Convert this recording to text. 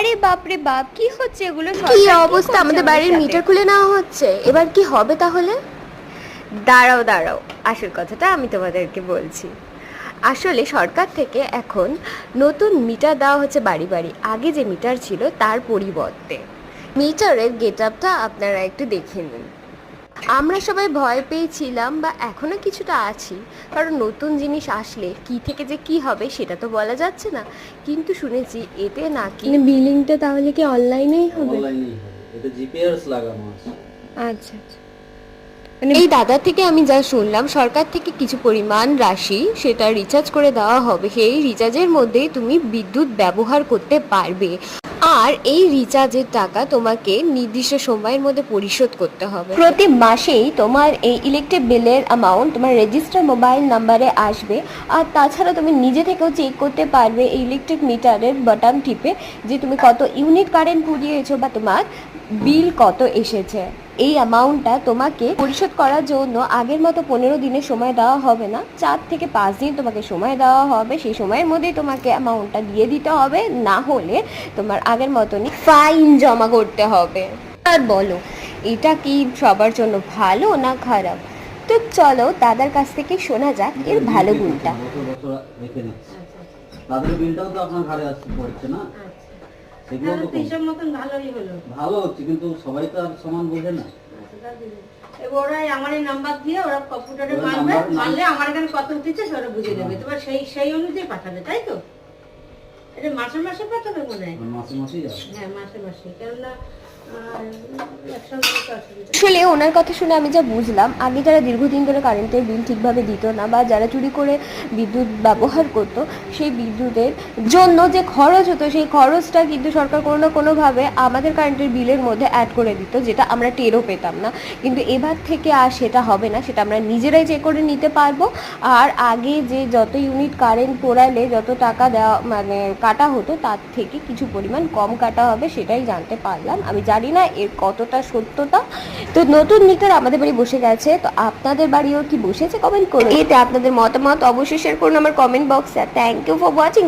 আরে বাপরে বাপ, কি হচ্ছে এগুলো? কি সরকার অবস্থা, করছে আমাদের আমাদের বাড়ির সাথে? মিটার খুলে নেওয়া হচ্ছে, এবার কি হবে তাহলে? দাঁড়াও দাঁড়াও, আসল কথাটা আমি তোমাদেরকে বলছি। আসলে সরকার থেকে এখন নতুন মিটার দেওয়া হচ্ছে বাড়ি বাড়ি। আগে যে মিটার ছিল তার পরিবর্তে মিটারের গেট আপটা আপনারা একটু দেখে নিন। আমরা সবাই ভয় পেয়েছিলাম বা এখনো কিছুটা আছি, কারণ নতুন জিনিস আসলে কি থেকে যে কি হবে সেটা তো বলা যাচ্ছে না। কিন্তু শুনেছি এতে নাকি বিলিংটা তাহলে কি অনলাইনেই হবে? অনলাইনেই হবে, এটা জিপিআরএস লাগানো আছে। আচ্ছা আচ্ছা। এই দাদার থেকে আমি যা শুনলাম, সরকার থেকে কিছু পরিমাণ রাশি সেটা রিচার্জ করে দেওয়া হবে। সেই রিচার্জের মধ্যেই তুমি বিদ্যুৎ ব্যবহার করতে পারবে। আর এই রিচার্জের টাকা তোমাকে নির্দিষ্ট সময়ের মধ্যে পরিশোধ করতে হবে। প্রতি মাসেই তোমার এই ইলেকট্রিক বিলের অ্যামাউন্ট তোমার রেজিস্টার মোবাইল নাম্বারে আসবে। আর তাছাড়া তুমি নিজে থেকেও চেক করতে পারবে এই ইলেকট্রিক মিটারের বাটন টিপে যে তুমি কত ইউনিট কারেন্ট পুড়িয়েছো বা তোমার বিল কত এসেছে। এই অ্যামাউন্টটা তোমাকে পরিশোধ করার জন্য আগের মতো 15 দিনের সময় দেওয়া হবে না, 4 থেকে 5 দিন তোমাকে সময় দেওয়া হবে। সেই সময়ের মধ্যেই তোমাকে অ্যামাউন্টটা দিয়ে দিতে হবে, না হলে তোমার আগের মতনই ফাইন জমা করতে হবে। আর বলো, এটা কি সবার জন্য ভালো না খারাপ? তো চলো দাদার কাছ থেকে শোনা যাক এর ভালো গুণটা। বছর বছর রেখে দিচ্ছে, তাদের বিলটাও তো আপনার ঘরে আসতে পড়ছে না, সেগুলো তো হিসাব মতন ভালোই হলো। ভালো হচ্ছে, কিন্তু সবাই তো আর সমান বোঝে না। ওরাই আমার এই নাম্বার দিয়ে ওরা কম্পিউটারে ওরা মারবে, নাম্বার- মারলে আমার এখানে কত উঠেছে সেটা বুঝে নেবে। তোমার সেই সেই অনুযায়ী পাঠাবে, তাই তো? এটা মাসে মাসে পাঠাবে মনে হয়। মাসে মাসেই যাবে। হ্যাঁ মাসে মাসে, কেননা একসঙ্গে তো অসুবিধা। আসলে ওনার কথা শুনে আমি যা বুঝলাম, আগে যারা দীর্ঘদিন ধরে কারেন্টের বিল ঠিকভাবে দিত না বা যারা চুরি করে বিদ্যুৎ ব্যবহার করত, সেই বিদ্যুতের জন্য যে খরচ হতো সেই খরচটা কিন্তু সরকার কোনো না কোনোভাবে আমাদের কারেন্টের বিলের মধ্যে অ্যাড করে দিত, যেটা আমরা টেরও পেতাম না। কিন্তু এবার থেকে আর সেটা হবে না, সেটা আমরা নিজেরাই চেক করে নিতে পারবো। আর আগে যে যত ইউনিট কারেন্ট পোড়ালে যত টাকা দেওয়া মানে কাটা হতো, তার থেকে কিছু পরিমাণ কম কাটা হবে, সেটাই জানতে পারলাম। আমি জানি না এর কতটা সত্যতা। তো নতুন মিটার আমাদের বাড়ি বসে গেছে, তো আপনাদের বাড়িও কি বসেছে কমেন্ট করুন। এতে আপনাদের মতামত অবশ্যই শেয়ার করুন আমার কমেন্ট বক্সে। Thank you for watching.